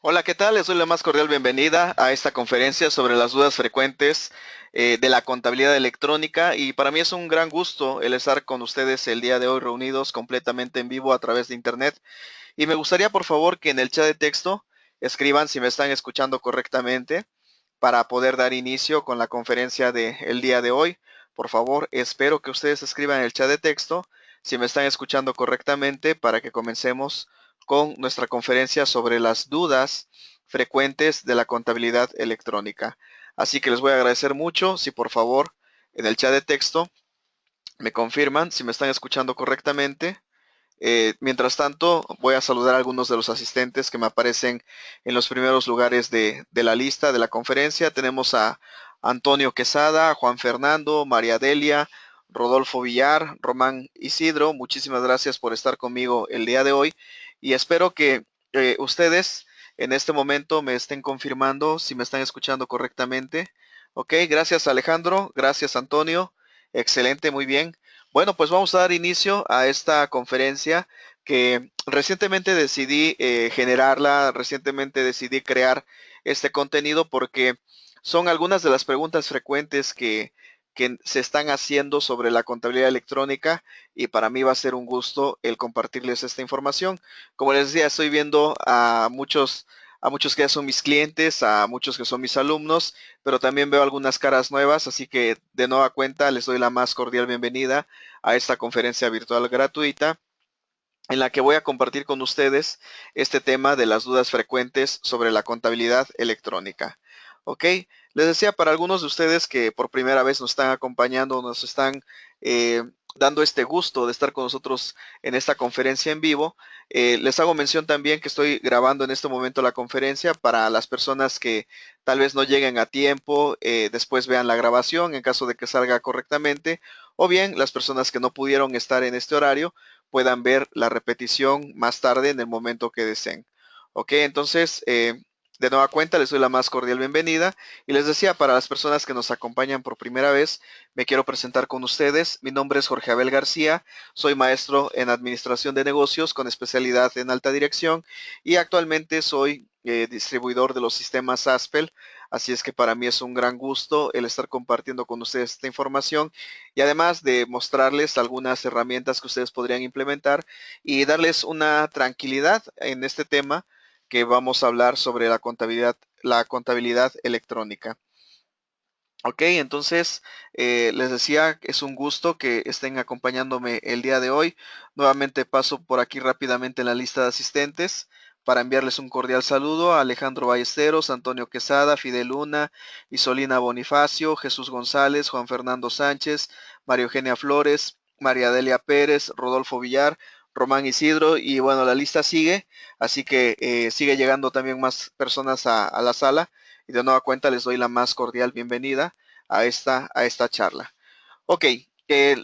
Hola, ¿qué tal? Les doy la más cordial bienvenida a esta conferencia sobre las dudas frecuentes de la contabilidad electrónica y para mí es un gran gusto el estar con ustedes el día de hoy reunidos completamente en vivo a través de internet y me gustaría por favor que en el chat de texto escriban si me están escuchando correctamente para poder dar inicio con la conferencia del día de hoy. Por favor, espero que ustedes escriban en el chat de texto si me están escuchando correctamente para que comencemos con nuestra conferencia sobre las dudas frecuentes de la contabilidad electrónica. Así que les voy a agradecer mucho si por favor en el chat de texto me confirman si me están escuchando correctamente. Mientras tanto, voy a saludar a algunos de los asistentes que me aparecen en los primeros lugares de la lista de la conferencia. Tenemos a Antonio Quesada, Juan Fernando, María Delia, Rodolfo Villar, Román Isidro. Muchísimas gracias por estar conmigo el día de hoy y espero que ustedes en este momento me estén confirmando si me están escuchando correctamente. Ok, gracias Alejandro, gracias Antonio. Excelente, muy bien. Bueno, pues vamos a dar inicio a esta conferencia que recientemente decidí generarla, recientemente decidí crear este contenido porque son algunas de las preguntas frecuentes que se están haciendo sobre la contabilidad electrónica y para mí va a ser un gusto el compartirles esta información. Como les decía, estoy viendo a muchos que ya son mis clientes, a muchos que son mis alumnos, pero también veo algunas caras nuevas, así que de nueva cuenta les doy la más cordial bienvenida a esta conferencia virtual gratuita en la que voy a compartir con ustedes este tema de las dudas frecuentes sobre la contabilidad electrónica. ¿Ok? Les decía para algunos de ustedes que por primera vez nos están acompañando, nos están dando este gusto de estar con nosotros en esta conferencia en vivo. Les hago mención también que estoy grabando en este momento la conferencia para las personas que tal vez no lleguen a tiempo, después vean la grabación en caso de que salga correctamente, o bien las personas que no pudieron estar en este horario puedan ver la repetición más tarde en el momento que deseen. Ok, entonces, de nueva cuenta, les doy la más cordial bienvenida y les decía, para las personas que nos acompañan por primera vez, me quiero presentar con ustedes. Mi nombre es Jorge Abel García, soy maestro en Administración de Negocios con especialidad en Alta Dirección y actualmente soy distribuidor de los sistemas ASPEL, así es que para mí es un gran gusto el estar compartiendo con ustedes esta información y además de mostrarles algunas herramientas que ustedes podrían implementar y darles una tranquilidad en este tema que vamos a hablar sobre la contabilidad electrónica. Ok, entonces les decía, es un gusto que estén acompañándome el día de hoy. Nuevamente paso por aquí rápidamente en la lista de asistentes para enviarles un cordial saludo a Alejandro Ballesteros, Antonio Quesada, Fidel Luna, Isolina Bonifacio, Jesús González, Juan Fernando Sánchez, María Eugenia Flores, María Delia Pérez, Rodolfo Villar, Román Isidro y bueno, la lista sigue, así que sigue llegando también más personas a la sala y de nueva cuenta les doy la más cordial bienvenida a esta charla. Ok,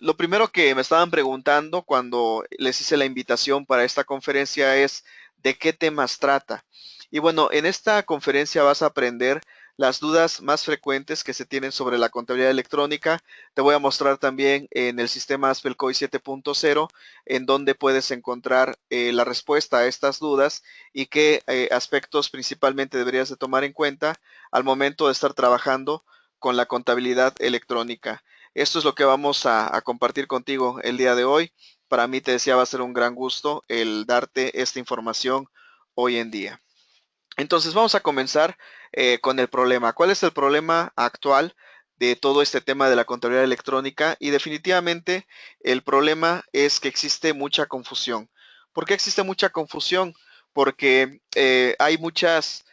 lo primero que me estaban preguntando cuando les hice la invitación para esta conferencia es de qué temas trata. Y bueno, en esta conferencia vas a aprender las dudas más frecuentes que se tienen sobre la contabilidad electrónica. Te voy a mostrar también en el sistema ASPELCOI 7.0 en donde puedes encontrar la respuesta a estas dudas y qué aspectos principalmente deberías de tomar en cuenta al momento de estar trabajando con la contabilidad electrónica. Esto es lo que vamos a compartir contigo el día de hoy. Para mí, te decía, va a ser un gran gusto el darte esta información hoy en día. Entonces, vamos a comenzar con el problema. ¿Cuál es el problema actual de todo este tema de la contabilidad electrónica? Y definitivamente el problema es que existe mucha confusión. ¿Por qué existe mucha confusión? Porque hay muchos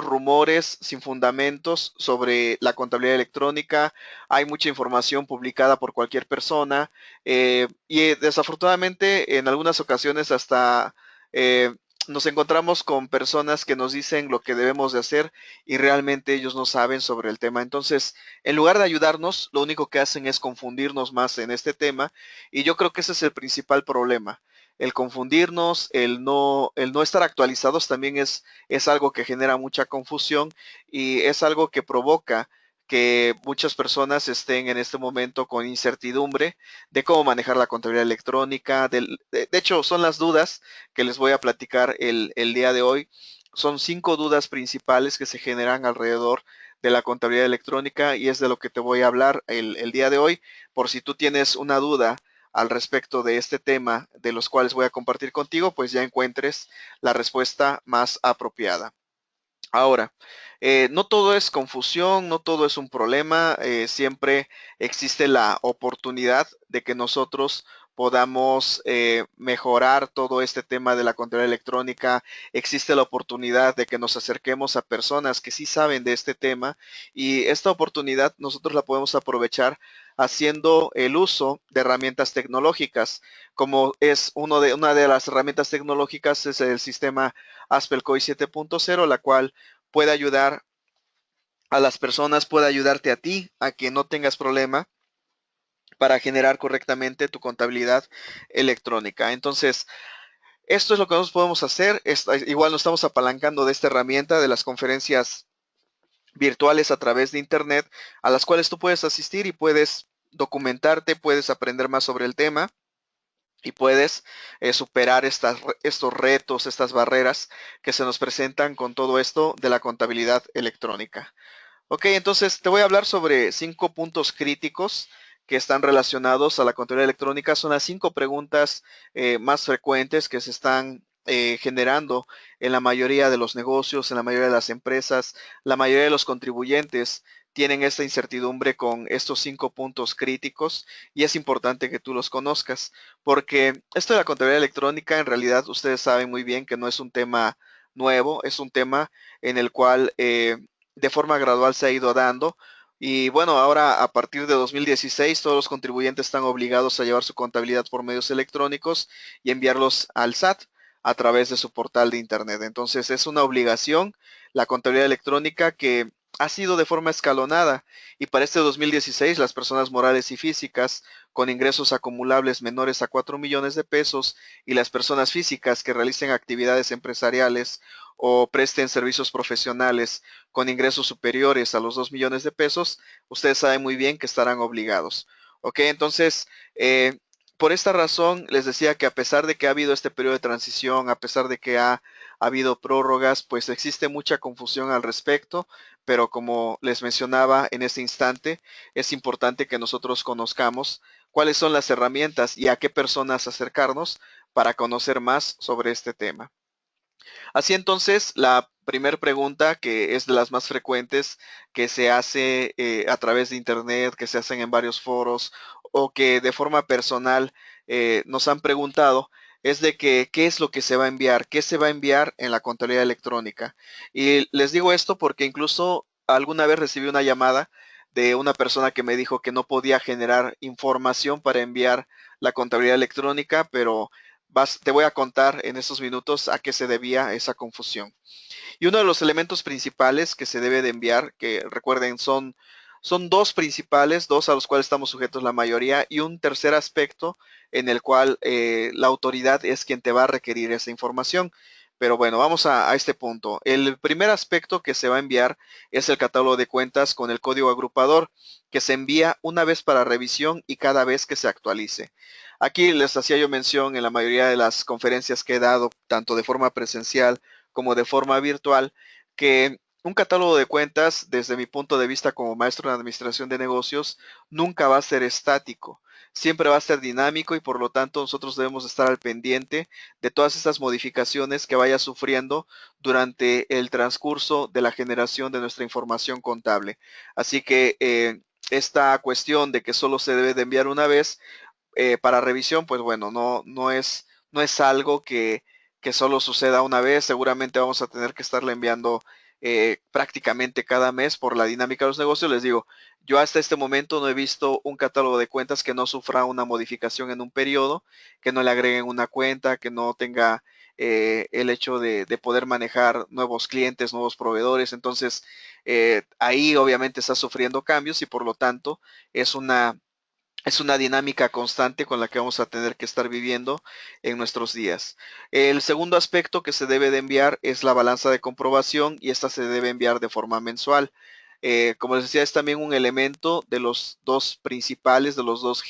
rumores sin fundamentos sobre la contabilidad electrónica, hay mucha información publicada por cualquier persona y desafortunadamente en algunas ocasiones hasta eh, nos encontramos con personas que nos dicen lo que debemos de hacer y realmente ellos no saben sobre el tema. Entonces, en lugar de ayudarnos, lo único que hacen es confundirnos más en este tema y yo creo que ese es el principal problema. El confundirnos, el no estar actualizados también es algo que genera mucha confusión y es algo que provoca que muchas personas estén en este momento con incertidumbre de cómo manejar la contabilidad electrónica. De hecho, son las dudas que les voy a platicar el día de hoy. Son 5 dudas principales que se generan alrededor de la contabilidad electrónica y es de lo que te voy a hablar el día de hoy. Por si tú tienes una duda al respecto de este tema de los cuales voy a compartir contigo, pues ya encuentres la respuesta más apropiada. Ahora, no todo es confusión, no todo es un problema, siempre existe la oportunidad de que nosotros podamos mejorar todo este tema de la contabilidad electrónica, existe la oportunidad de que nos acerquemos a personas que sí saben de este tema y esta oportunidad nosotros la podemos aprovechar haciendo el uso de herramientas tecnológicas, como es una de las herramientas tecnológicas es el sistema Aspelcoy 7.0, la cual puede ayudar a las personas, puede ayudarte a ti a que no tengas problema para generar correctamente tu contabilidad electrónica. Entonces, esto es lo que nosotros podemos hacer. Igual nos estamos apalancando de esta herramienta de las conferencias virtuales a través de Internet, a las cuales tú puedes asistir y puedes documentarte, puedes aprender más sobre el tema y puedes superar estos retos, estas barreras que se nos presentan con todo esto de la contabilidad electrónica. Ok, entonces te voy a hablar sobre 5 puntos críticos que están relacionados a la contabilidad electrónica. Son las 5 preguntas más frecuentes que se están generando en la mayoría de los negocios, en la mayoría de las empresas. La mayoría de los contribuyentes tienen esta incertidumbre con estos 5 puntos críticos y es importante que tú los conozcas porque esto de la contabilidad electrónica en realidad ustedes saben muy bien que no es un tema nuevo, es un tema en el cual de forma gradual se ha ido dando. Y bueno, ahora a partir de 2016 todos los contribuyentes están obligados a llevar su contabilidad por medios electrónicos y enviarlos al SAT a través de su portal de Internet. Entonces es una obligación la contabilidad electrónica que ha sido de forma escalonada y para este 2016 las personas morales y físicas con ingresos acumulables menores a 4 millones de pesos y las personas físicas que realicen actividades empresariales o presten servicios profesionales con ingresos superiores a los 2 millones de pesos, ustedes saben muy bien que estarán obligados. Ok, entonces, por esta razón les decía que a pesar de que ha habido este periodo de transición, a pesar de que ha habido prórrogas, pues existe mucha confusión al respecto, pero como les mencionaba en este instante, es importante que nosotros conozcamos cuáles son las herramientas y a qué personas acercarnos para conocer más sobre este tema. Así entonces, la primera pregunta, que es de las más frecuentes, que se hace a través de Internet, que se hacen en varios foros o que de forma personal nos han preguntado, es de que qué es lo que se va a enviar, qué se va a enviar en la contabilidad electrónica. Y les digo esto porque incluso alguna vez recibí una llamada de una persona que me dijo que no podía generar información para enviar la contabilidad electrónica, pero te voy a contar en estos minutos a qué se debía esa confusión. Y uno de los elementos principales que se debe de enviar, que recuerden son dos principales, dos a los cuales estamos sujetos la mayoría, y un tercer aspecto en el cual la autoridad es quien te va a requerir esa información. Pero bueno, vamos a este punto. El primer aspecto que se va a enviar es el catálogo de cuentas con el código agrupador, que se envía una vez para revisión y cada vez que se actualice. Aquí les hacía yo mención en la mayoría de las conferencias que he dado, tanto de forma presencial como de forma virtual, que un catálogo de cuentas, desde mi punto de vista como maestro en administración de negocios, nunca va a ser estático, siempre va a ser dinámico y por lo tanto nosotros debemos estar al pendiente de todas estas modificaciones que vaya sufriendo durante el transcurso de la generación de nuestra información contable. Así que esta cuestión de que solo se debe de enviar una vez para revisión, pues bueno, no es algo que solo suceda una vez, seguramente vamos a tener que estarle enviando prácticamente cada mes por la dinámica de los negocios. Les digo, yo hasta este momento no he visto un catálogo de cuentas que no sufra una modificación en un periodo, que no le agreguen una cuenta, que no tenga el hecho de poder manejar nuevos clientes, nuevos proveedores. Entonces, ahí obviamente está sufriendo cambios y por lo tanto es una dinámica constante con la que vamos a tener que estar viviendo en nuestros días. El segundo aspecto que se debe de enviar es la balanza de comprobación y esta se debe enviar de forma mensual. Como les decía, es también un elemento de los dos principales, de los dos,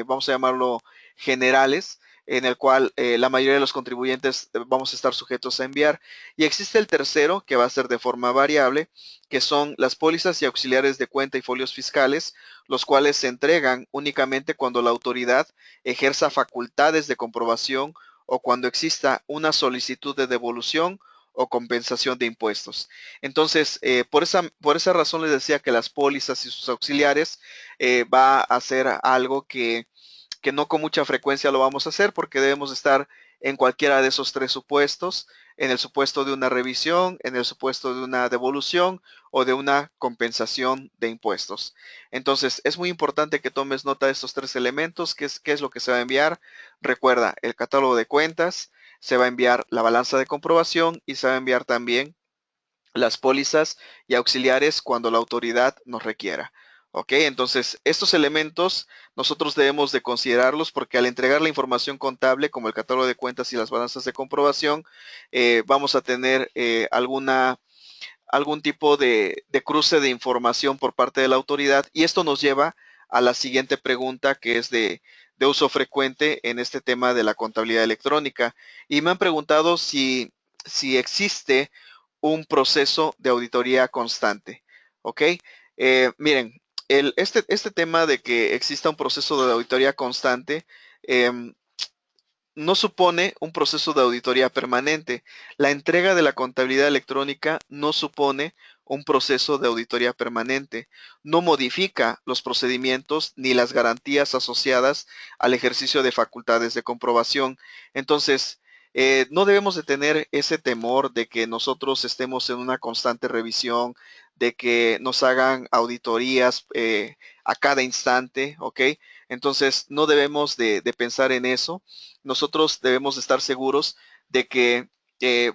vamos a llamarlo generales, en el cual la mayoría de los contribuyentes vamos a estar sujetos a enviar. Y existe el tercero, que va a ser de forma variable, que son las pólizas y auxiliares de cuenta y folios fiscales, los cuales se entregan únicamente cuando la autoridad ejerza facultades de comprobación o cuando exista una solicitud de devolución o compensación de impuestos. Entonces, por esa razón les decía que las pólizas y sus auxiliares va a ser algo que no con mucha frecuencia lo vamos a hacer porque debemos estar en cualquiera de esos tres supuestos, en el supuesto de una revisión, en el supuesto de una devolución o de una compensación de impuestos. Entonces, es muy importante que tomes nota de estos tres elementos, qué es lo que se va a enviar. Recuerda, el catálogo de cuentas, se va a enviar la balanza de comprobación y se va a enviar también las pólizas y auxiliares cuando la autoridad nos requiera. ¿Ok? Entonces, estos elementos nosotros debemos de considerarlos porque al entregar la información contable, como el catálogo de cuentas y las balanzas de comprobación, vamos a tener algún tipo de cruce de información por parte de la autoridad y esto nos lleva a la siguiente pregunta que es de uso frecuente en este tema de la contabilidad electrónica. Y me han preguntado si existe un proceso de auditoría constante. ¿Ok? Miren, este tema de que exista un proceso de auditoría constante em, no supone un proceso de auditoría permanente. La entrega de la contabilidad electrónica no supone un proceso de auditoría permanente. No modifica los procedimientos ni las garantías asociadas al ejercicio de facultades de comprobación. Entonces, no debemos de tener ese temor de que nosotros estemos en una constante revisión, de que nos hagan auditorías a cada instante, ¿ok? Entonces, no debemos de pensar en eso. Nosotros debemos estar seguros de que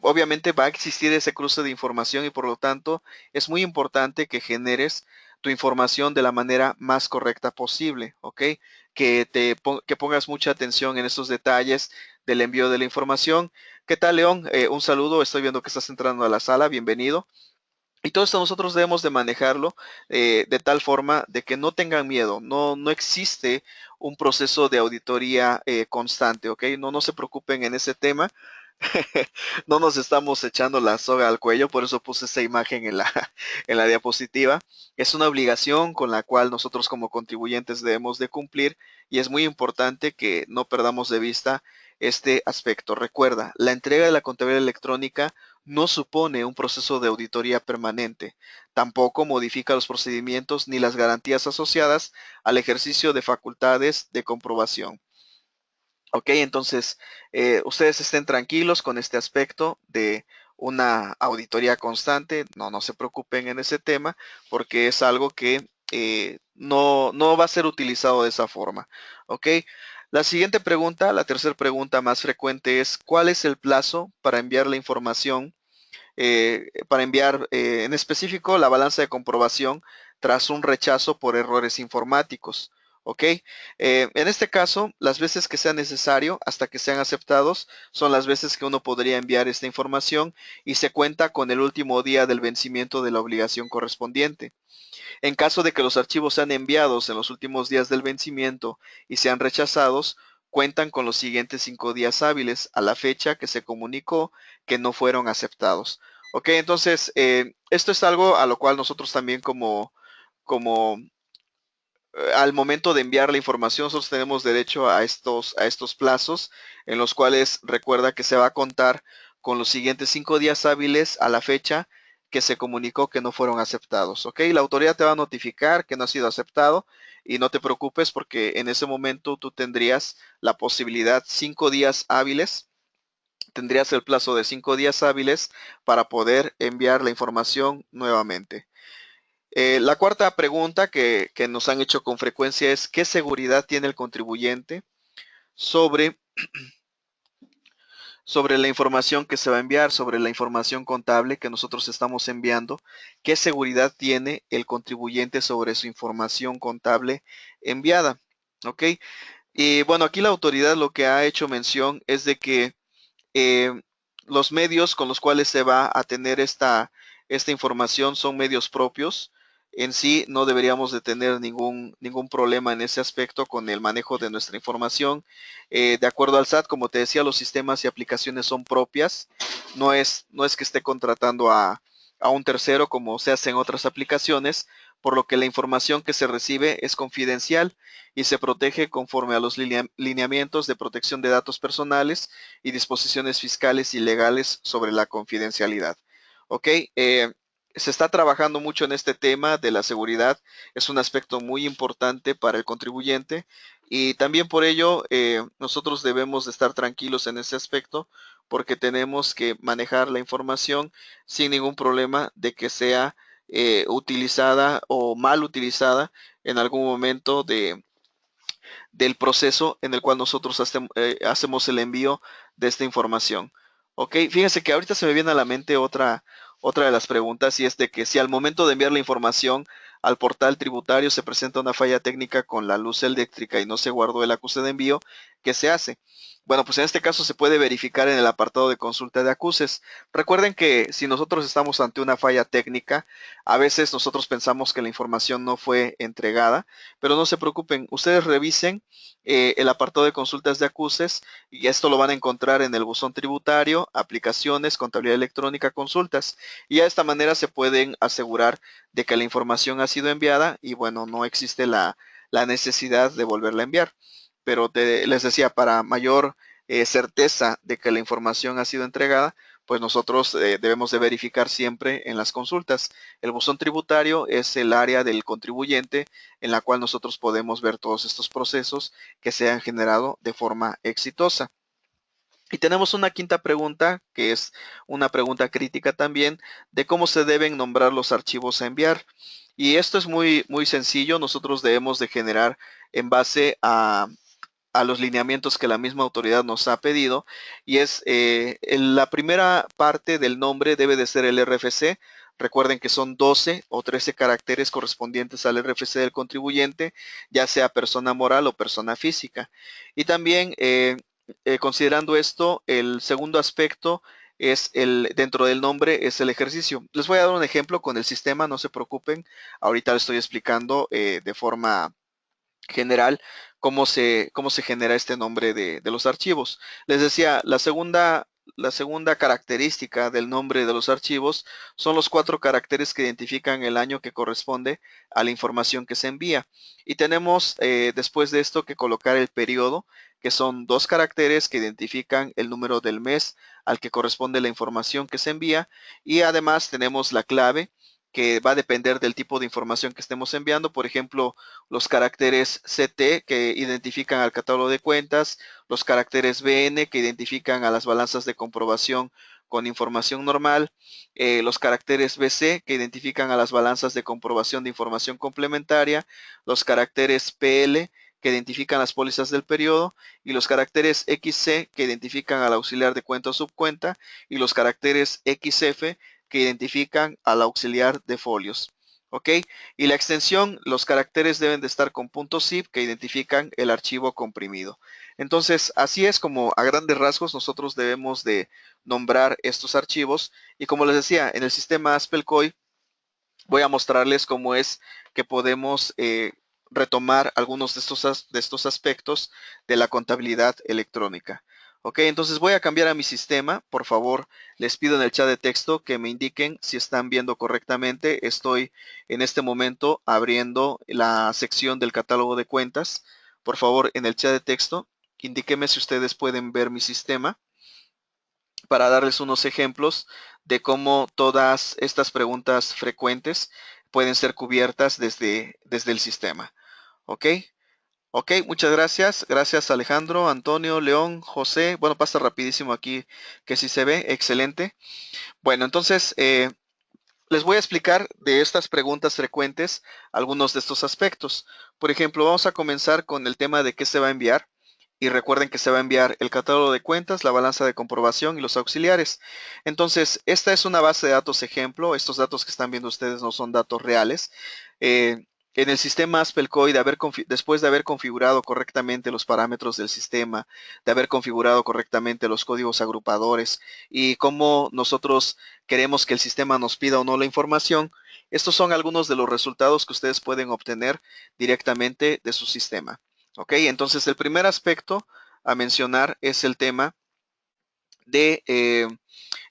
obviamente va a existir ese cruce de información y por lo tanto es muy importante que generes tu información de la manera más correcta posible, ¿ok? Que pongas mucha atención en estos detalles del envío de la información. ¿Qué tal, León? Un saludo, estoy viendo que estás entrando a la sala, bienvenido. Y todo esto nosotros debemos de manejarlo de tal forma de que no tengan miedo. No existe un proceso de auditoría constante, ¿ok? No se preocupen en ese tema. No nos estamos echando la soga al cuello, por eso puse esa imagen en en la diapositiva. Es una obligación con la cual nosotros como contribuyentes debemos de cumplir y es muy importante que no perdamos de vista este aspecto. Recuerda, la entrega de la contabilidad electrónica no supone un proceso de auditoría permanente, tampoco modifica los procedimientos ni las garantías asociadas al ejercicio de facultades de comprobación. Ok, entonces ustedes estén tranquilos con este aspecto de una auditoría constante, no se preocupen en ese tema porque es algo que no va a ser utilizado de esa forma. Ok, la siguiente pregunta, la tercera pregunta más frecuente es, ¿cuál es el plazo para enviar la información para enviar en específico la balanza de comprobación tras un rechazo por errores informáticos? ¿Ok? En este caso, las veces que sea necesario hasta que sean aceptados son las veces que uno podría enviar esta información y se cuenta con el último día del vencimiento de la obligación correspondiente. En caso de que los archivos sean enviados en los últimos días del vencimiento y sean rechazados, cuentan con los siguientes 5 días hábiles a la fecha que se comunicó que no fueron aceptados. Ok, entonces esto es algo a lo cual nosotros también como al momento de enviar la información, nosotros tenemos derecho a estos plazos en los cuales recuerda que se va a contar con los siguientes 5 días hábiles a la fecha que se comunicó que no fueron aceptados. ¿Ok? La autoridad te va a notificar que no ha sido aceptado y no te preocupes porque en ese momento tú tendrías la posibilidad 5 días hábiles. Tendrías el plazo de 5 días hábiles para poder enviar la información nuevamente. La cuarta pregunta que nos han hecho con frecuencia es ¿qué seguridad tiene el contribuyente sobre, sobre la información que se va a enviar, sobre la información contable que nosotros estamos enviando? ¿Qué seguridad tiene el contribuyente sobre su información contable enviada? ¿Ok? Y bueno, aquí la autoridad lo que ha hecho mención es de que eh, los medios con los cuales se va a tener esta información son medios propios. en sí no deberíamos de tener ningún problema en ese aspecto con el manejo de nuestra información. De acuerdo al SAT, como te decía, los sistemas y aplicaciones son propias. No es que esté contratando a un tercero como se hace en otras aplicaciones, por lo que la información que se recibe es confidencial y se protege conforme a los lineamientos de protección de datos personales y disposiciones fiscales y legales sobre la confidencialidad. Ok, se está trabajando mucho en este tema de la seguridad, es un aspecto muy importante para el contribuyente y también por ello nosotros debemos de estar tranquilos en ese aspecto porque tenemos que manejar la información sin ningún problema de que sea utilizada o mal utilizada en algún momento del proceso en el cual nosotros hacemos el envío de esta información. Ok, fíjense que ahorita se me viene a la mente otra de las preguntas y es de que si al momento de enviar la información al portal tributario se presenta una falla técnica con la luz eléctrica y no se guardó el acuse de envío, ¿qué se hace? Bueno, pues en este caso se puede verificar en el apartado de consulta de acuses. Recuerden que si nosotros estamos ante una falla técnica, a veces nosotros pensamos que la información no fue entregada, pero no se preocupen, ustedes revisen el apartado de consultas de acuses y esto lo van a encontrar en el buzón tributario, aplicaciones, contabilidad electrónica, consultas. Y de esta manera se pueden asegurar de que la información ha sido enviada y bueno, no existe la necesidad de volverla a enviar. Pero les decía, para mayor certeza de que la información ha sido entregada, pues nosotros debemos de verificar siempre en las consultas. El buzón tributario es el área del contribuyente en la cual nosotros podemos ver todos estos procesos que se han generado de forma exitosa. Y tenemos una quinta pregunta, que es una pregunta crítica también, de cómo se deben nombrar los archivos a enviar. Y esto es muy sencillo, nosotros debemos de generar en base a los lineamientos que la misma autoridad nos ha pedido y es la primera parte del nombre debe de ser el RFC. Recuerden que son 12 o 13 caracteres correspondientes al RFC del contribuyente, ya sea persona moral o persona física. Y también considerando esto, el segundo aspecto es dentro del nombre es el ejercicio. Les voy a dar un ejemplo con el sistema, no se preocupen. Ahorita les estoy explicando de forma general cómo se genera este nombre de los archivos. Les decía, la segunda característica del nombre de los archivos son los 4 caracteres que identifican el año que corresponde a la información que se envía. Y tenemos después de esto que colocar el periodo, que son 2 caracteres que identifican el número del mes al que corresponde la información que se envía. Y además tenemos la clave, que va a depender del tipo de información que estemos enviando. Por ejemplo, los caracteres CT que identifican al catálogo de cuentas, los caracteres BN que identifican a las balanzas de comprobación con información normal, los caracteres BC que identifican a las balanzas de comprobación de información complementaria, los caracteres PL que identifican las pólizas del periodo y los caracteres XC que identifican al auxiliar de cuenta o subcuenta y los caracteres XF que identifican al auxiliar de folios. ¿Ok? Y la extensión, los caracteres deben de estar con .zip que identifican el archivo comprimido. Entonces, así es como a grandes rasgos nosotros debemos de nombrar estos archivos. Y como les decía, en el sistema Aspelcoy voy a mostrarles cómo es que podemos retomar algunos de estos aspectos de la contabilidad electrónica. Ok, entonces voy a cambiar a mi sistema. Por favor, les pido en el chat de texto que me indiquen si están viendo correctamente. Estoy en este momento abriendo la sección del catálogo de cuentas. Por favor, en el chat de texto, indíquenme si ustedes pueden ver mi sistema para darles unos ejemplos de cómo todas estas preguntas frecuentes pueden ser cubiertas desde el sistema. ¿Ok? Ok, muchas gracias. Gracias Alejandro, Antonio, León, José. Bueno, pasa rapidísimo aquí que sí se ve. Excelente. Bueno, entonces les voy a explicar de estas preguntas frecuentes algunos de estos aspectos. Por ejemplo, vamos a comenzar con el tema de qué se va a enviar. Y recuerden que se va a enviar el catálogo de cuentas, la balanza de comprobación y los auxiliares. Entonces, esta es una base de datos ejemplo. Estos datos que están viendo ustedes no son datos reales. en el sistema AspelCoy, después de haber configurado correctamente los parámetros del sistema, de haber configurado correctamente los códigos agrupadores y cómo nosotros queremos que el sistema nos pida o no la información, estos son algunos de los resultados que ustedes pueden obtener directamente de su sistema. ¿Ok? Entonces, el primer aspecto a mencionar es el tema de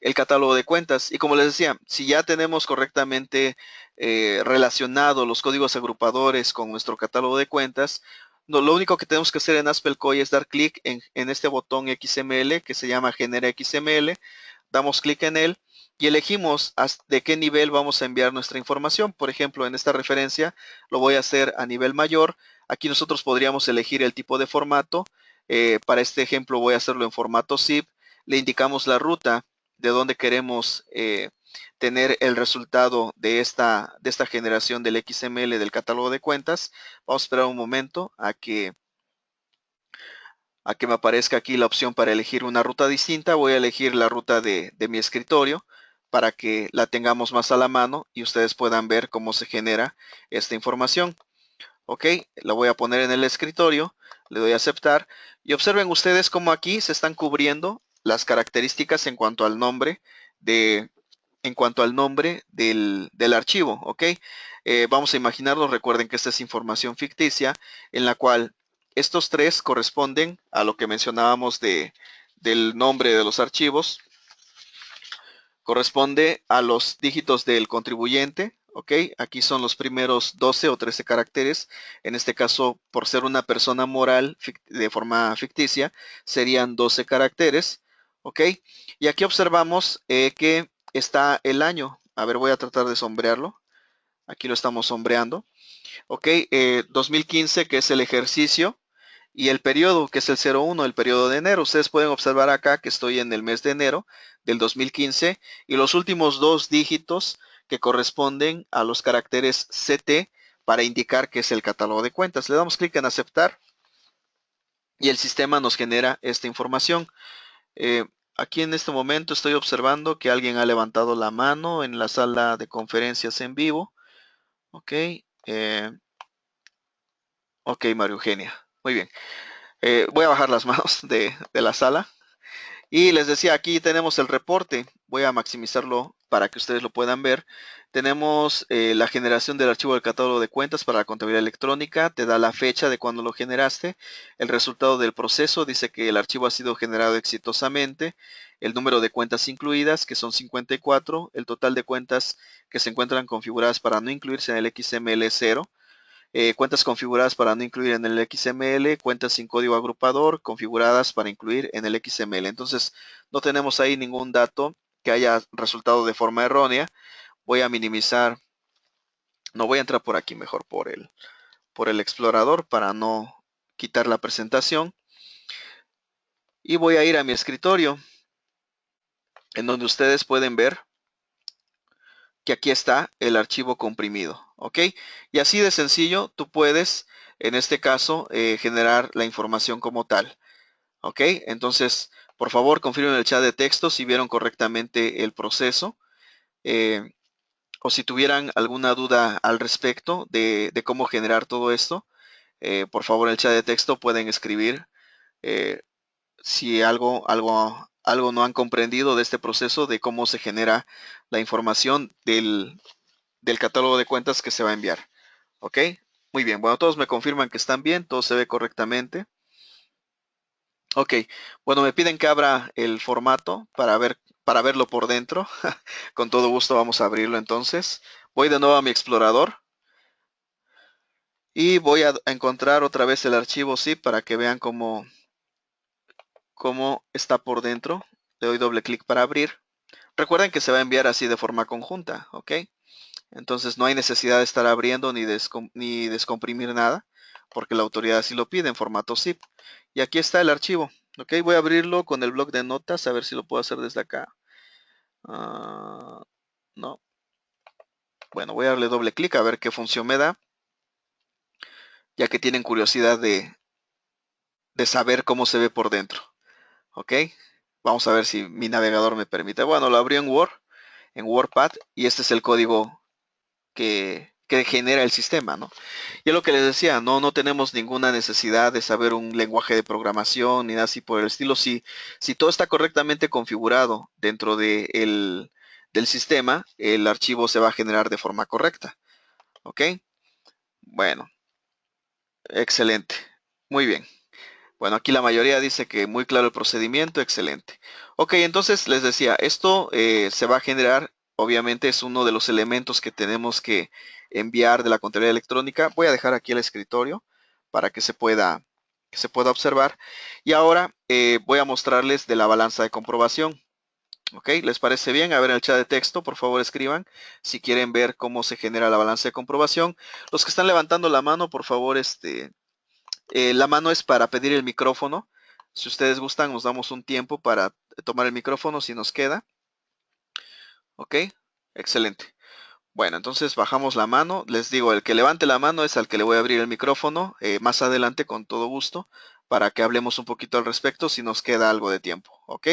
el catálogo de cuentas. Y como les decía, si ya tenemos correctamente relacionado los códigos agrupadores con nuestro catálogo de cuentas, lo único que tenemos que hacer en AspelCoy es dar clic en este botón XML que se llama Genera XML. Damos clic en él y elegimos de qué nivel vamos a enviar nuestra información. Por ejemplo, en esta referencia lo voy a hacer a nivel mayor. Aquí nosotros podríamos elegir el tipo de formato. Para este ejemplo voy a hacerlo en formato zip. Le indicamos la ruta de donde queremos tener el resultado de esta generación del XML del catálogo de cuentas. Vamos a esperar un momento a que me aparezca aquí la opción para elegir una ruta distinta. Voy a elegir la ruta de mi escritorio para que la tengamos más a la mano y ustedes puedan ver cómo se genera esta información. Ok, la voy a poner en el escritorio, le doy a aceptar y observen ustedes cómo aquí se están cubriendo las características en cuanto al nombre del archivo. Ok, vamos a imaginarlo, recuerden que esta es información ficticia en la cual estos tres corresponden a lo que mencionábamos del nombre de los archivos, corresponde a los dígitos del contribuyente. Ok, aquí son los primeros 12 o 13 caracteres. En este caso, por ser una persona moral de forma ficticia, serían 12 caracteres. Ok, y aquí observamos que está el año. A ver, voy a tratar de sombrearlo. Aquí lo estamos sombreando. Ok, 2015, que es el ejercicio, y el periodo, que es el 01, el periodo de enero. Ustedes pueden observar acá que estoy en el mes de enero del 2015 y los últimos dos dígitos que corresponden a los caracteres CT para indicar que es el catálogo de cuentas. Le damos clic en aceptar y el sistema nos genera esta información. Eh, Aquí en este momento estoy observando que alguien ha levantado la mano en la sala de conferencias en vivo. Ok, ok, María Eugenia. Muy bien. Voy a bajar las manos de la sala. Y les decía, aquí tenemos el reporte. Voy a maximizarlo para que ustedes lo puedan ver. Tenemos la generación del archivo del catálogo de cuentas para la contabilidad electrónica. Te da la fecha de cuando lo generaste. El resultado del proceso dice que el archivo ha sido generado exitosamente. El número de cuentas incluidas, que son 54. El total de cuentas que se encuentran configuradas para no incluirse en el XML 0. Cuentas configuradas para no incluir en el XML, cuentas sin código agrupador configuradas para incluir en el XML. Entonces, no tenemos ahí ningún dato que haya resultado de forma errónea. Voy a minimizar, no voy a entrar por aquí mejor por el explorador para no quitar la presentación. Y voy a ir a mi escritorio, en donde ustedes pueden ver que aquí está el archivo comprimido. ¿Ok? Y así de sencillo, tú puedes, en este caso, generar la información como tal. ¿Ok? Entonces, por favor, confirmen en el chat de texto si vieron correctamente el proceso eh, o si tuvieran alguna duda al respecto de cómo generar todo esto. Por favor, en el chat de texto pueden escribir eh, si algo no han comprendido de este proceso de cómo se genera la información del catálogo de cuentas que se va a enviar. ¿Ok? Muy bien. Bueno, todos me confirman que están bien, todo se ve correctamente. Ok, bueno, me piden que abra el formato para verlo por dentro. Con todo gusto vamos a abrirlo entonces. Voy de nuevo a mi explorador y voy a encontrar otra vez el archivo zip para que vean cómo está por dentro. Le doy doble clic para abrir. Recuerden que se va a enviar así de forma conjunta, ¿ok? Entonces no hay necesidad de estar abriendo ni descomprimir nada, porque la autoridad así lo pide en formato zip. Y aquí está el archivo. Ok, voy a abrirlo con el bloc de notas, a ver si lo puedo hacer desde acá. No. Bueno, voy a darle doble clic a ver qué función me da, ya que tienen curiosidad de saber cómo se ve por dentro. Ok, vamos a ver si mi navegador me permite. Bueno, lo abrí en Word, en WordPad, y este es el código que que genera el sistema, ¿no? Y es lo que les decía, no tenemos ninguna necesidad de saber un lenguaje de programación ni nada así por el estilo. Si todo está correctamente configurado dentro del sistema, el archivo se va a generar de forma correcta. ¿Ok? Bueno, excelente. Muy bien. Bueno, aquí la mayoría dice que muy claro el procedimiento, excelente. Ok, entonces les decía, esto se va a generar, obviamente es uno de los elementos que tenemos que enviar de la contabilidad electrónica. Voy a dejar aquí el escritorio para que se pueda observar. Y ahora voy a mostrarles de la balanza de comprobación. Ok, ¿les parece bien? A ver en el chat de texto, por favor escriban si quieren ver cómo se genera la balanza de comprobación. Los que están levantando la mano, por favor, la mano es para pedir el micrófono. Si ustedes gustan, nos damos un tiempo para tomar el micrófono si nos queda. Ok, excelente. Bueno, entonces bajamos la mano. Les digo, el que levante la mano es al que le voy a abrir el micrófono más adelante con todo gusto para que hablemos un poquito al respecto si nos queda algo de tiempo. Ok,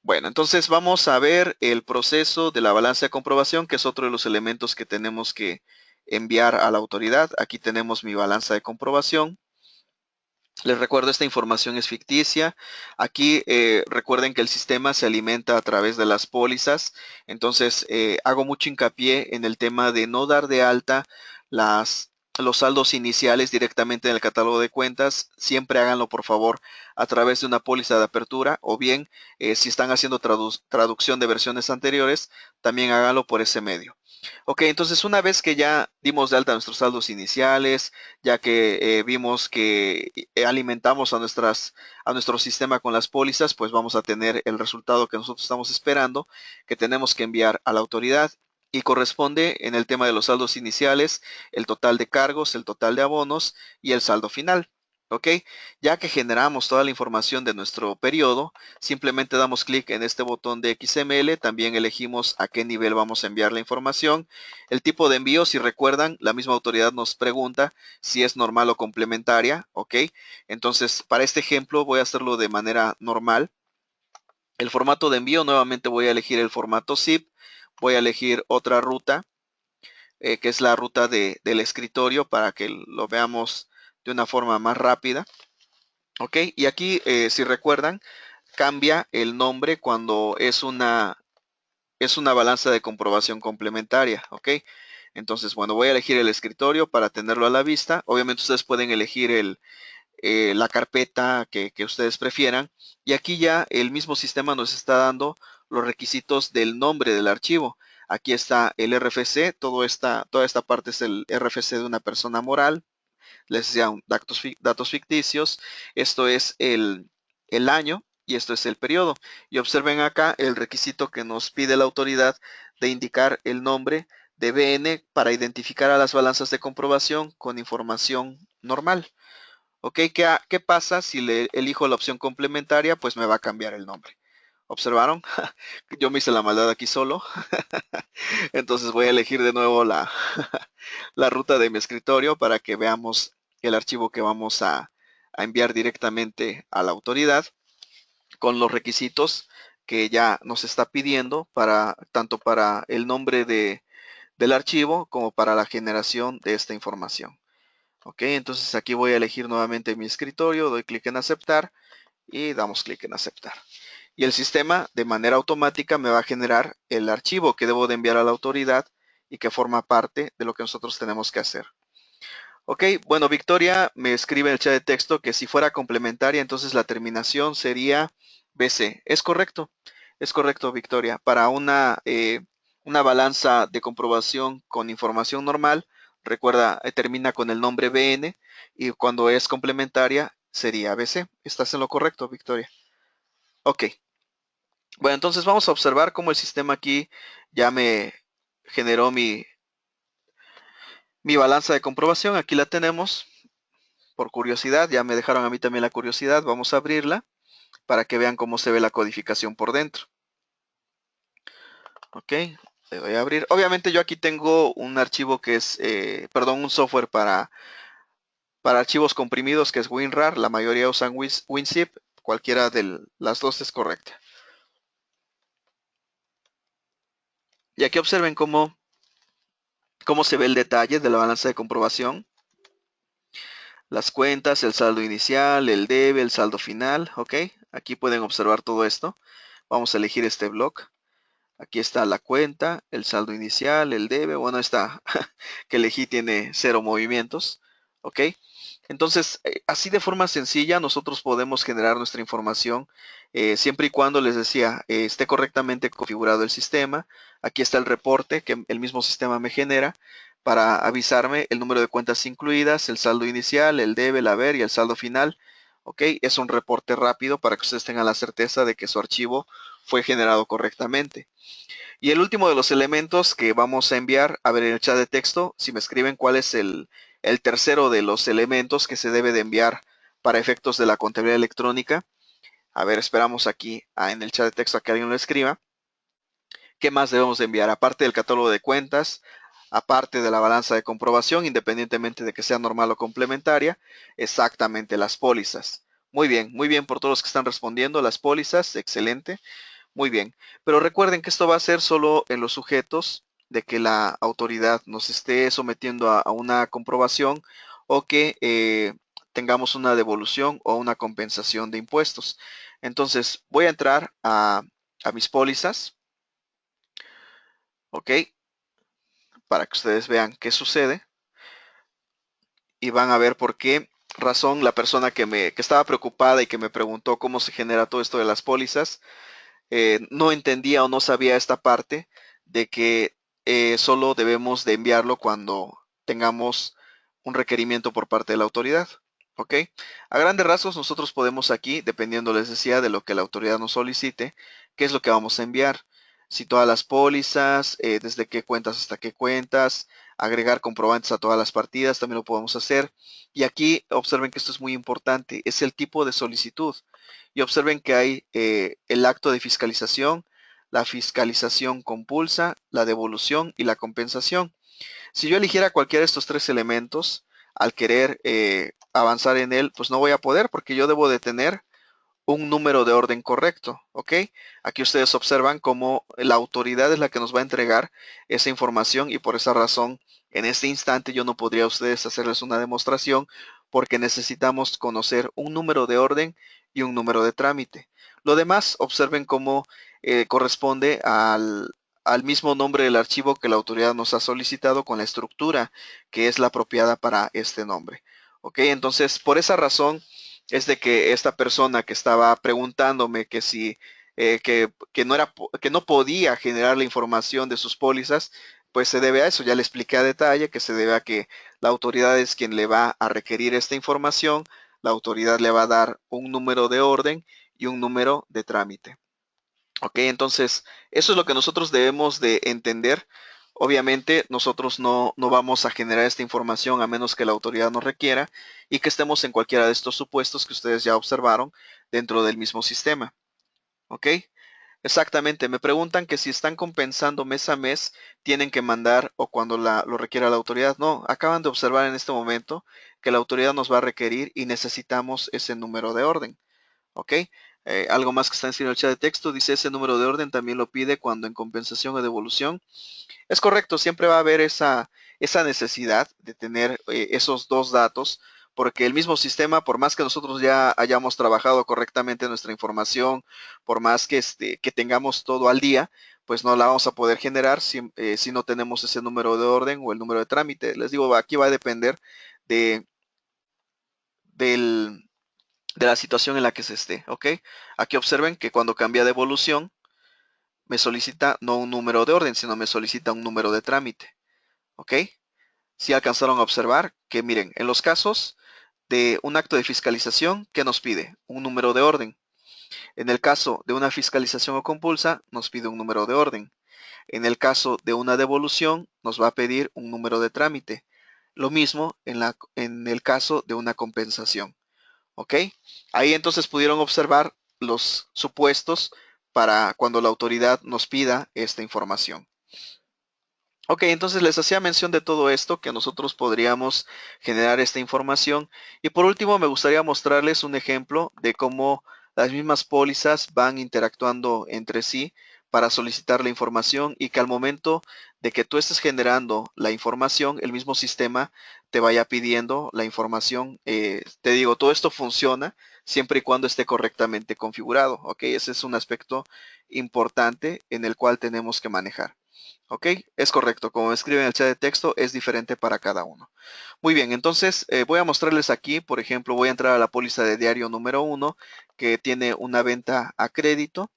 bueno, entonces vamos a ver el proceso de la balanza de comprobación, que es otro de los elementos que tenemos que enviar a la autoridad. Aquí tenemos mi balanza de comprobación. Les recuerdo, esta información es ficticia. Aquí recuerden que el sistema se alimenta a través de las pólizas. Entonces, hago mucho hincapié en el tema de no dar de alta los saldos iniciales directamente en el catálogo de cuentas. Siempre háganlo, por favor, a través de una póliza de apertura o bien, si están haciendo traducción de versiones anteriores, también háganlo por ese medio. Ok, entonces una vez que ya dimos de alta nuestros saldos iniciales, ya que vimos que alimentamos a nuestro sistema con las pólizas, pues vamos a tener el resultado que nosotros estamos esperando, que tenemos que enviar a la autoridad y corresponde en el tema de los saldos iniciales, el total de cargos, el total de abonos y el saldo final. ¿Ok? Ya que generamos toda la información de nuestro periodo, simplemente damos clic en este botón de XML, también elegimos a qué nivel vamos a enviar la información, el tipo de envío, si recuerdan, la misma autoridad nos pregunta si es normal o complementaria, ¿ok? Entonces, para este ejemplo voy a hacerlo de manera normal. El formato de envío, nuevamente voy a elegir el formato zip, voy a elegir otra ruta, que es la ruta del escritorio para que lo veamos de una forma más rápida. Ok, y aquí, si recuerdan, cambia el nombre cuando es una balanza de comprobación complementaria. Ok, entonces, bueno, voy a elegir el escritorio para tenerlo a la vista. Obviamente ustedes pueden elegir la carpeta que ustedes prefieran. Y aquí ya el mismo sistema nos está dando los requisitos del nombre del archivo. Aquí está el RFC, toda esta parte es el RFC de una persona moral. Les decía datos ficticios. Esto es el año y esto es el periodo. Y observen acá el requisito que nos pide la autoridad de indicar el nombre de BN para identificar a las balanzas de comprobación con información normal. ¿Ok? ¿Qué pasa si le elijo la opción complementaria? Pues me va a cambiar el nombre. ¿Observaron? Yo me hice la maldad aquí solo. Entonces voy a elegir de nuevo la ruta de mi escritorio para que veamos el archivo que vamos a enviar directamente a la autoridad con los requisitos que ya nos está pidiendo tanto para el nombre del archivo como para la generación de esta información. Ok, entonces aquí voy a elegir nuevamente mi escritorio, doy clic en aceptar y damos clic en aceptar. Y el sistema de manera automática me va a generar el archivo que debo de enviar a la autoridad y que forma parte de lo que nosotros tenemos que hacer. Ok, bueno, Victoria me escribe en el chat de texto que si fuera complementaria, entonces la terminación sería BC. Es correcto, Victoria. Para una balanza de comprobación con información normal, recuerda, termina con el nombre BN y cuando es complementaria sería BC. ¿Estás en lo correcto, Victoria? Ok. Bueno, entonces vamos a observar cómo el sistema aquí ya me generó mi balanza de comprobación. Aquí la tenemos. Por curiosidad, ya me dejaron a mí también la curiosidad, vamos a abrirla para que vean cómo se ve la codificación por dentro. Ok, le voy a abrir. Obviamente yo aquí tengo un archivo que es, perdón, un software para archivos comprimidos que es WinRAR, la mayoría usan WinZip, cualquiera de las dos es correcta. Y aquí observen cómo ¿Cómo se ve el detalle de la balanza de comprobación? Las cuentas, el saldo inicial, el debe, el saldo final, ¿ok? Aquí pueden observar todo esto. Vamos a elegir este bloque. Aquí está la cuenta, el saldo inicial, el debe. Bueno, esta que elegí tiene 0 movimientos, ¿ok? Entonces, así de forma sencilla nosotros podemos generar nuestra información siempre y cuando, les decía, esté correctamente configurado el sistema. Aquí está el reporte que el mismo sistema me genera para avisarme el número de cuentas incluidas, el saldo inicial, el debe, el haber y el saldo final. ¿Ok? Es un reporte rápido para que ustedes tengan la certeza de que su archivo fue generado correctamente. Y el último de los elementos que vamos a enviar, a ver en el chat de texto, si me escriben cuál es el tercero de los elementos que se debe de enviar para efectos de la contabilidad electrónica. A ver, esperamos aquí en el chat de texto a que alguien lo escriba. ¿Qué más debemos de enviar? Aparte del catálogo de cuentas, aparte de la balanza de comprobación, independientemente de que sea normal o complementaria, exactamente las pólizas. Muy bien por todos los que están respondiendo. Las pólizas, excelente. Muy bien, pero recuerden que esto va a ser solo en los sujetos de que la autoridad nos esté sometiendo a una comprobación o que tengamos una devolución o una compensación de impuestos. Entonces voy a entrar a mis pólizas, ¿ok? Para que ustedes vean qué sucede y van a ver por qué razón la persona que estaba preocupada y que me preguntó cómo se genera todo esto de las pólizas, no entendía o no sabía esta parte de que solo debemos de enviarlo cuando tengamos un requerimiento por parte de la autoridad. ¿Ok? A grandes rasgos nosotros podemos aquí, dependiendo, les decía, de lo que la autoridad nos solicite, qué es lo que vamos a enviar. Si todas las pólizas, desde qué cuentas hasta qué cuentas, agregar comprobantes a todas las partidas, también lo podemos hacer. Y aquí observen que esto es muy importante, es el tipo de solicitud. Y observen que hay el acto de fiscalización, la fiscalización compulsa, la devolución y la compensación. Si yo eligiera cualquiera de estos tres elementos, al querer avanzar en él, pues no voy a poder porque yo debo de tener un número de orden correcto, ¿ok? Aquí ustedes observan cómo la autoridad es la que nos va a entregar esa información y por esa razón en este instante yo no podría a ustedes hacerles una demostración porque necesitamos conocer un número de orden y un número de trámite. Lo demás, observen cómo corresponde al mismo nombre del archivo que la autoridad nos ha solicitado con la estructura que es la apropiada para este nombre. ¿Ok? Entonces, por esa razón es de que esta persona que estaba preguntándome que si que no podía generar la información de sus pólizas, pues se debe a eso. Ya le expliqué a detalle que se debe a que la autoridad es quien le va a requerir esta información, la autoridad le va a dar un número de orden y un número de trámite. Ok, entonces eso es lo que nosotros debemos de entender. Obviamente nosotros no vamos a generar esta información a menos que la autoridad nos requiera y que estemos en cualquiera de estos supuestos que ustedes ya observaron dentro del mismo sistema. Ok, exactamente. Me preguntan que si están compensando mes a mes, tienen que mandar o cuando lo requiera la autoridad. No, acaban de observar en este momento que la autoridad nos va a requerir y necesitamos ese número de orden. ¿Ok? Algo más que está en el chat de texto, dice ese número de orden también lo pide cuando en compensación o devolución. Es correcto, siempre va a haber esa necesidad de tener esos dos datos, porque el mismo sistema, por más que nosotros ya hayamos trabajado correctamente nuestra información, por más que tengamos todo al día, pues no la vamos a poder generar si no tenemos ese número de orden o el número de trámite. Les digo, aquí va a depender de, del, de la situación en la que se esté, ¿ok? Aquí observen que cuando cambia de evolución, me solicita no un número de orden, sino me solicita un número de trámite, ¿ok? Si alcanzaron a observar que, miren, en los casos de un acto de fiscalización, ¿qué nos pide? Un número de orden. En el caso de una fiscalización o compulsa, nos pide un número de orden. En el caso de una devolución, nos va a pedir un número de trámite. Lo mismo en el caso de una compensación. ¿Ok? Ahí entonces pudieron observar los supuestos para cuando la autoridad nos pida esta información. Ok, entonces les hacía mención de todo esto, que nosotros podríamos generar esta información. Y por último, me gustaría mostrarles un ejemplo de cómo las mismas pólizas van interactuando entre sí para solicitar la información y que al momento de que tú estés generando la información, el mismo sistema te vaya pidiendo la información. Te digo, todo esto funciona siempre y cuando esté correctamente configurado, ¿ok? Ese es un aspecto importante en el cual tenemos que manejar. ¿Ok? Es correcto. Como escriben en el chat de texto, es diferente para cada uno. Muy bien, entonces voy a mostrarles aquí, por ejemplo, voy a entrar a la póliza de diario número 1, que tiene una venta a crédito,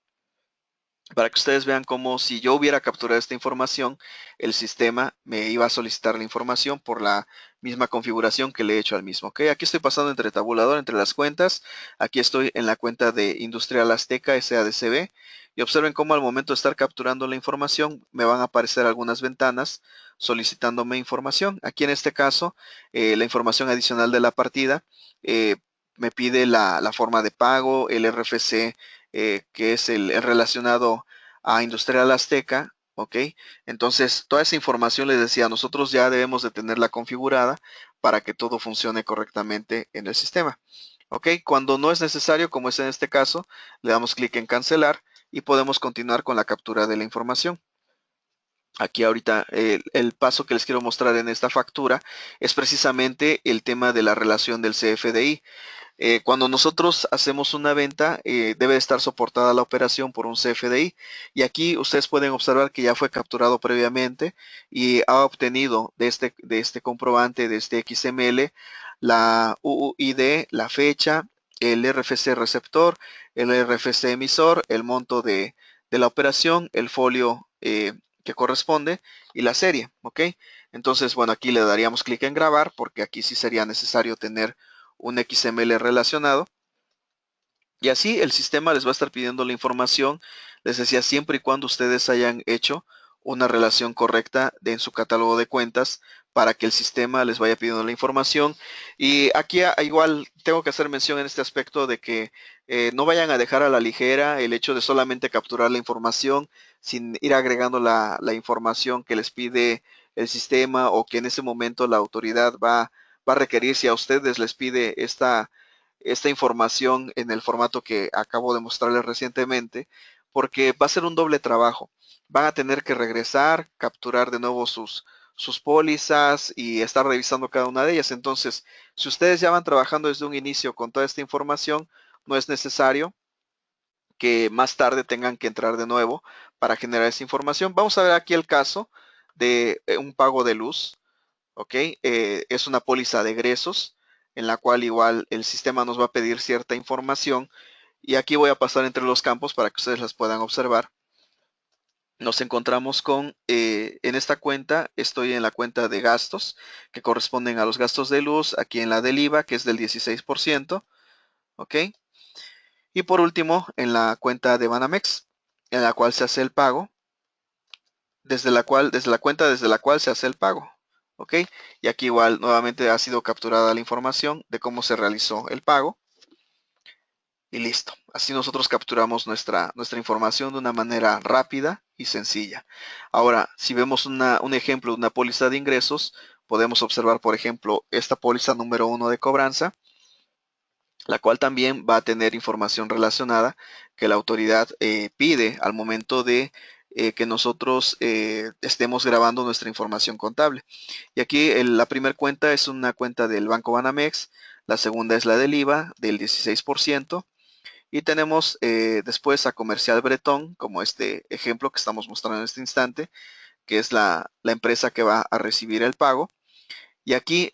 para que ustedes vean cómo si yo hubiera capturado esta información, el sistema me iba a solicitar la información por la misma configuración que le he hecho al mismo. ¿Ok? Aquí estoy pasando entre tabulador, entre las cuentas. Aquí estoy en la cuenta de Industrial Azteca SADCB. Y observen cómo al momento de estar capturando la información, me van a aparecer algunas ventanas solicitándome información. Aquí en este caso, la información adicional de la partida eh, me pide la forma de pago, el RFC, que es el relacionado a Industrial Azteca, ¿ok? Entonces, toda esa información les decía, nosotros ya debemos de tenerla configurada para que todo funcione correctamente en el sistema, ¿ok? Cuando no es necesario, como es en este caso, le damos clic en cancelar y podemos continuar con la captura de la información. Aquí ahorita el paso que les quiero mostrar en esta factura es precisamente el tema de la relación del CFDI. Cuando nosotros hacemos una venta, debe estar soportada la operación por un CFDI. Y aquí ustedes pueden observar que ya fue capturado previamente y ha obtenido de este comprobante, de este XML, la UUID, la fecha, el RFC receptor, el RFC emisor, el monto de la operación, el folio que corresponde y la serie. ¿Ok? Entonces, bueno, aquí le daríamos clic en grabar porque aquí sí sería necesario tener un XML relacionado. Y así el sistema les va a estar pidiendo la información, les decía, siempre y cuando ustedes hayan hecho una relación correcta en su catálogo de cuentas para que el sistema les vaya pidiendo la información. Y aquí igual tengo que hacer mención en este aspecto de que no vayan a dejar a la ligera el hecho de solamente capturar la información sin ir agregando la información que les pide el sistema o que en ese momento la autoridad va a requerir si a ustedes les pide esta información en el formato que acabo de mostrarles recientemente, porque va a ser un doble trabajo. Van a tener que regresar, capturar de nuevo sus pólizas y estar revisando cada una de ellas. Entonces, si ustedes ya van trabajando desde un inicio con toda esta información, no es necesario que más tarde tengan que entrar de nuevo para generar esa información. Vamos a ver aquí el caso de un pago de luz. ¿Ok? Es una póliza de egresos en la cual igual el sistema nos va a pedir cierta información y aquí voy a pasar entre los campos para que ustedes las puedan observar. Nos encontramos con, en esta cuenta, estoy en la cuenta de gastos que corresponden a los gastos de luz, aquí en la del IVA que es del 16%, ¿ok? Y por último, en la cuenta de Banamex, en la cual se hace el pago, desde la cuenta desde la cual se hace el pago. ¿Ok? Y aquí igual nuevamente ha sido capturada la información de cómo se realizó el pago. Y listo. Así nosotros capturamos nuestra información de una manera rápida y sencilla. Ahora, si vemos un ejemplo de una póliza de ingresos, podemos observar, por ejemplo, esta póliza número 1 de cobranza, la cual también va a tener información relacionada que la autoridad pide al momento de que nosotros estemos grabando nuestra información contable. Y aquí la primera cuenta es una cuenta del Banco Banamex, la segunda es la del IVA del 16%, y tenemos después a Comercial Bretón, como este ejemplo que estamos mostrando en este instante, que es la empresa que va a recibir el pago. Y aquí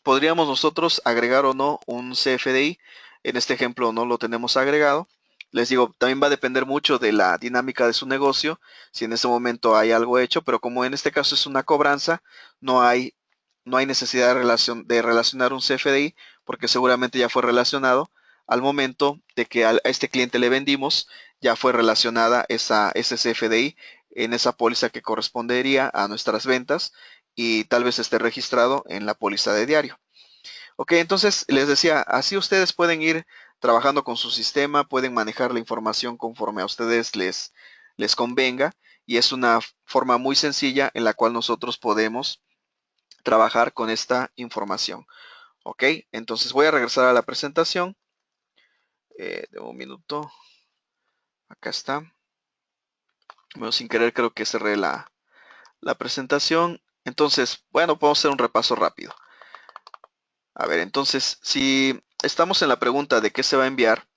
podríamos nosotros agregar o no un CFDI. En este ejemplo no lo tenemos agregado. Les digo, también va a depender mucho de la dinámica de su negocio, si en ese momento hay algo hecho, pero como en este caso es una cobranza, no hay, no hay necesidad de relacionar un CFDI, porque seguramente ya fue relacionado al momento de que a este cliente le vendimos, ya fue relacionada ese CFDI en esa póliza que correspondería a nuestras ventas y tal vez esté registrado en la póliza de diario. Ok, entonces les decía, así ustedes pueden ir trabajando con su sistema, pueden manejar la información conforme a ustedes les convenga y es una forma muy sencilla en la cual nosotros podemos trabajar con esta información. Ok, entonces voy a regresar a la presentación. De un minuto, acá está. Bueno, sin querer creo que cerré la presentación. Entonces, bueno, podemos hacer un repaso rápido. A ver, entonces, si estamos en la pregunta de qué se va a enviar,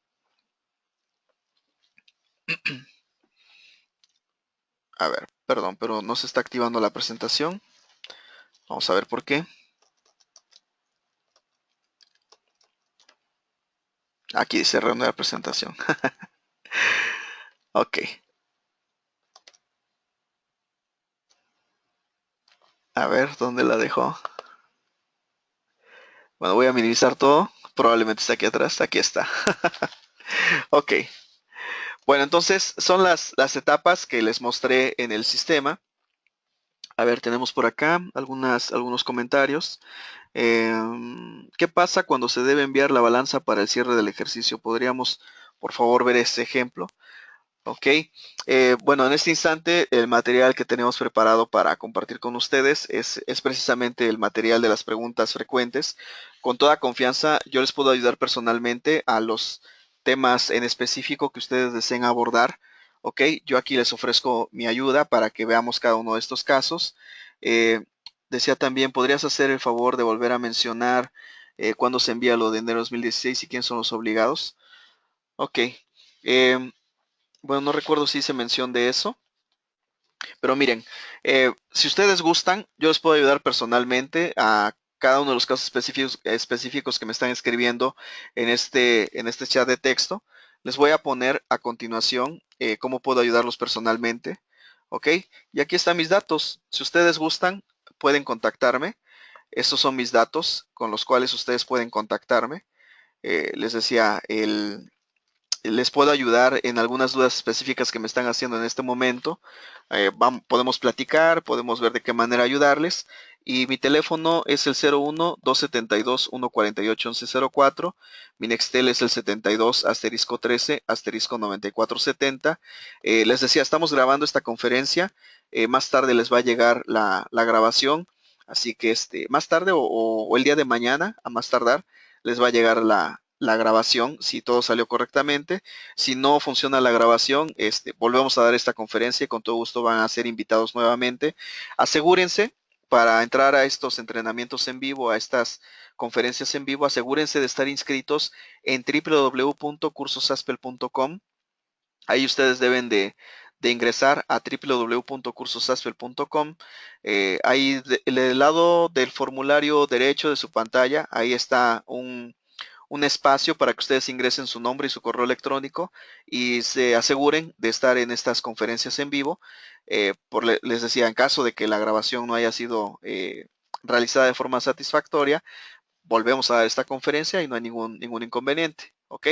a ver, perdón, pero no se está activando la presentación. Vamos a ver por qué. Aquí dice reanudar presentación. Ok, a ver, ¿dónde la dejó? Bueno, voy a minimizar todo. Probablemente está aquí atrás. Aquí está. Ok. Bueno, entonces son las etapas que les mostré en el sistema. A ver, tenemos por acá algunos comentarios. ¿Qué pasa cuando se debe enviar la balanza para el cierre del ejercicio? ¿Podríamos, por favor, ver este ejemplo? Ok. Bueno, en este instante el material que tenemos preparado para compartir con ustedes es precisamente el material de las preguntas frecuentes. Con toda confianza, yo les puedo ayudar personalmente a los temas en específico que ustedes deseen abordar. Ok, yo aquí les ofrezco mi ayuda para que veamos cada uno de estos casos. Eh, Decía también, ¿podrías hacer el favor de volver a mencionar cuándo se envía lo de enero 2016 y quiénes son los obligados? Ok. Em, bueno, no recuerdo si hice mención de eso, pero miren, si ustedes gustan, yo les puedo ayudar personalmente a cada uno de los casos específicos que me están escribiendo en este chat de texto. Les voy a poner a continuación cómo puedo ayudarlos personalmente, ¿ok? Y aquí están mis datos. Si ustedes gustan, pueden contactarme. Estos son mis datos con los cuales ustedes pueden contactarme. Les decía, les puedo ayudar en algunas dudas específicas que me están haciendo en este momento. Podemos platicar, podemos ver de qué manera ayudarles. Y mi teléfono es el 01-272-148-1104. Mi Nextel es el 72 asterisco 13 asterisco 9470. Les decía, estamos grabando esta conferencia. Más tarde les va a llegar la grabación. Así que más tarde o el día de mañana, a más tardar, les va a llegar la grabación si todo salió correctamente. Si no funciona la grabación, volvemos a dar esta conferencia y con todo gusto van a ser invitados nuevamente. Asegúrense para entrar a estos entrenamientos en vivo, a estas conferencias en vivo, asegúrense de estar inscritos en www.cursosaspel.com. Ahí ustedes deben de ingresar a www.cursosaspel.com. Ahí en el lado del formulario derecho de su pantalla, ahí está un espacio para que ustedes ingresen su nombre y su correo electrónico y se aseguren de estar en estas conferencias en vivo. Les decía, en caso de que la grabación no haya sido realizada de forma satisfactoria, volvemos a dar esta conferencia y no hay ningún inconveniente. ¿Ok?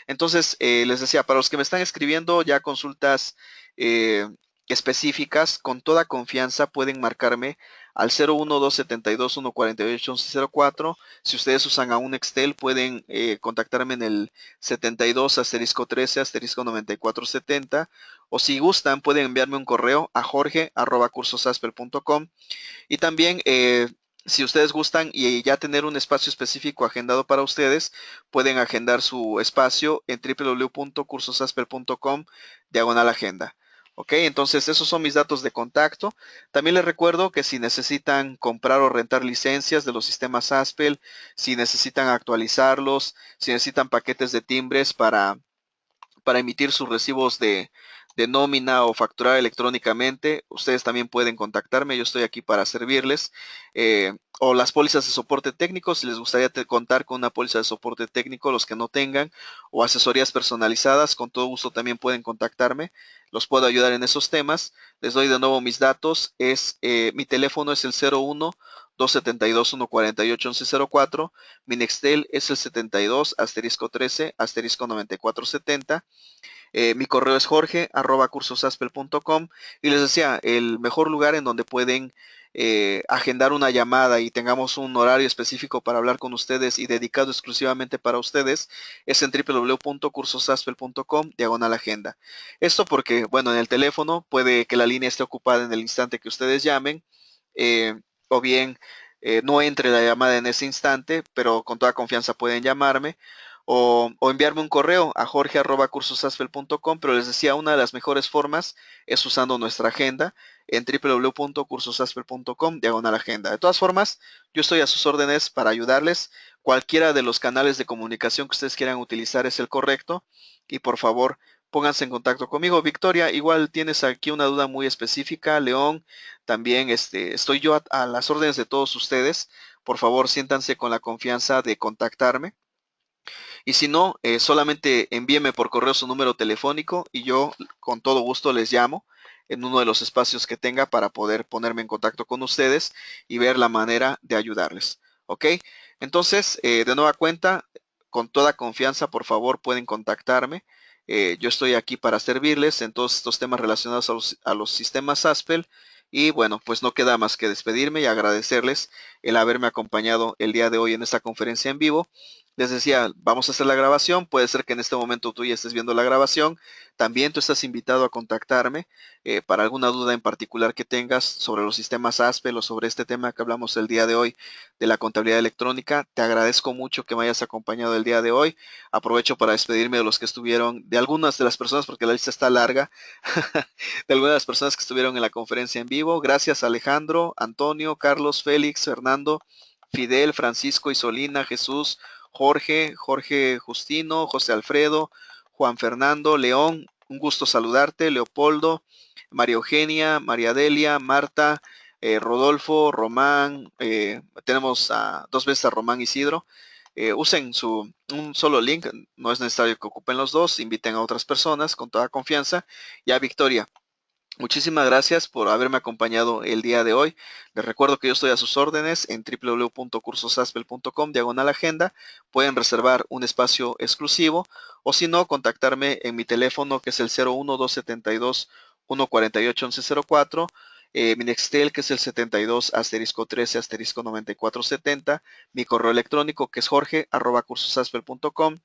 Entonces, les decía, para los que me están escribiendo ya consultas eh, específicas, con toda confianza pueden marcarme al 01-272-148-1104. Si ustedes usan a un Excel, pueden contactarme en el 72 asterisco 13 asterisco 9470. O si gustan, pueden enviarme un correo a jorge@cursosasper.com. Y también, si ustedes gustan y ya tener un espacio específico agendado para ustedes, pueden agendar su espacio en www.cursosasper.com diagonal agenda. Ok, entonces esos son mis datos de contacto. También les recuerdo que si necesitan comprar o rentar licencias de los sistemas Aspel, si necesitan actualizarlos, si necesitan paquetes de timbres para emitir sus recibos de nómina o facturar electrónicamente, ustedes también pueden contactarme, yo estoy aquí para servirles. O las pólizas de soporte técnico, si les gustaría contar con una póliza de soporte técnico, los que no tengan, o asesorías personalizadas, con todo gusto también pueden contactarme, los puedo ayudar en esos temas. Les doy de nuevo mis datos, mi teléfono es el 01 272 148 1104, mi Nextel es el 72 asterisco 13 asterisco 9470. Mi correo es jorge@cursosaspel.com y les decía, el mejor lugar en donde pueden agendar una llamada y tengamos un horario específico para hablar con ustedes y dedicado exclusivamente para ustedes es en www.cursosaspel.com diagonal agenda. Esto porque, bueno, en el teléfono puede que la línea esté ocupada en el instante que ustedes llamen, o bien no entre la llamada en ese instante, pero con toda confianza pueden llamarme. o enviarme un correo a jorge@cursosaspel.com, pero les decía, una de las mejores formas es usando nuestra agenda en www.cursosaspel.com/agenda. De todas formas, yo estoy a sus órdenes para ayudarles. Cualquiera de los canales de comunicación que ustedes quieran utilizar es el correcto y por favor pónganse en contacto conmigo. Victoria, igual tienes aquí una duda muy específica. León, también estoy yo a las órdenes de todos ustedes. Por favor, siéntanse con la confianza de contactarme. Y si no, solamente envíeme por correo su número telefónico y yo con todo gusto les llamo en uno de los espacios que tenga para poder ponerme en contacto con ustedes y ver la manera de ayudarles. ¿Ok? Entonces, de nueva cuenta, con toda confianza, por favor, pueden contactarme. Yo estoy aquí para servirles en todos estos temas relacionados a los sistemas Aspel. Y bueno, pues no queda más que despedirme y agradecerles el haberme acompañado el día de hoy en esta conferencia en vivo. Les decía, vamos a hacer la grabación. Puede ser que en este momento tú ya estés viendo la grabación. También tú estás invitado a contactarme para alguna duda en particular que tengas sobre los sistemas Aspel o sobre este tema que hablamos el día de hoy de la contabilidad electrónica. Te agradezco mucho que me hayas acompañado el día de hoy. Aprovecho para despedirme de los que estuvieron, de algunas de las personas, porque la lista está larga, de algunas de las personas que estuvieron en la conferencia en vivo. Gracias Alejandro, Antonio, Carlos, Félix, Fernando, Fidel, Francisco, Isolina, Jesús, Jorge Justino, José Alfredo, Juan Fernando, León, un gusto saludarte, Leopoldo, María Eugenia, María Delia, Marta, Rodolfo, Román, tenemos dos veces a Román Isidro. Usen un solo link, no es necesario que ocupen los dos, inviten a otras personas con toda confianza. Ya Victoria, muchísimas gracias por haberme acompañado el día de hoy. Les recuerdo que yo estoy a sus órdenes en www.cursosaspel.com/agenda. Pueden reservar un espacio exclusivo o si no, contactarme en mi teléfono que es el 01-272-148-1104. Mi Nextel que es el 72*13*9470. Mi correo electrónico que es jorge@cursosaspel.com.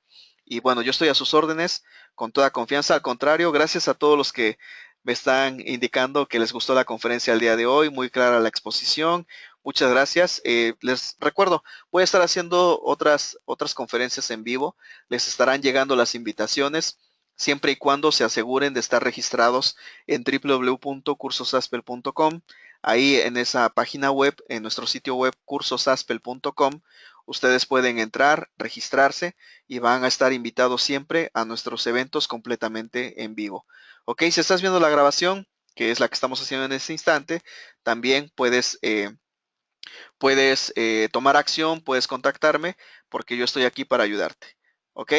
Y bueno, yo estoy a sus órdenes con toda confianza. Al contrario, gracias a todos los que me están indicando que les gustó la conferencia el día de hoy, muy clara la exposición. Muchas gracias. Les recuerdo, voy a estar haciendo otras conferencias en vivo. Les estarán llegando las invitaciones siempre y cuando se aseguren de estar registrados en www.cursosaspel.com. Ahí en esa página web, en nuestro sitio web cursosaspel.com, ustedes pueden entrar, registrarse y van a estar invitados siempre a nuestros eventos completamente en vivo. Ok, si estás viendo la grabación, que es la que estamos haciendo en este instante, también puedes tomar acción, puedes contactarme, porque yo estoy aquí para ayudarte. Ok,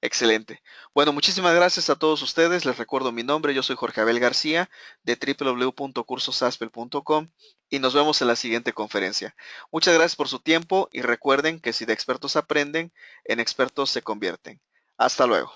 excelente. Bueno, muchísimas gracias a todos ustedes. Les recuerdo mi nombre, yo soy Jorge Abel García de www.cursosaspel.com y nos vemos en la siguiente conferencia. Muchas gracias por su tiempo y recuerden que si de expertos aprenden, en expertos se convierten. Hasta luego.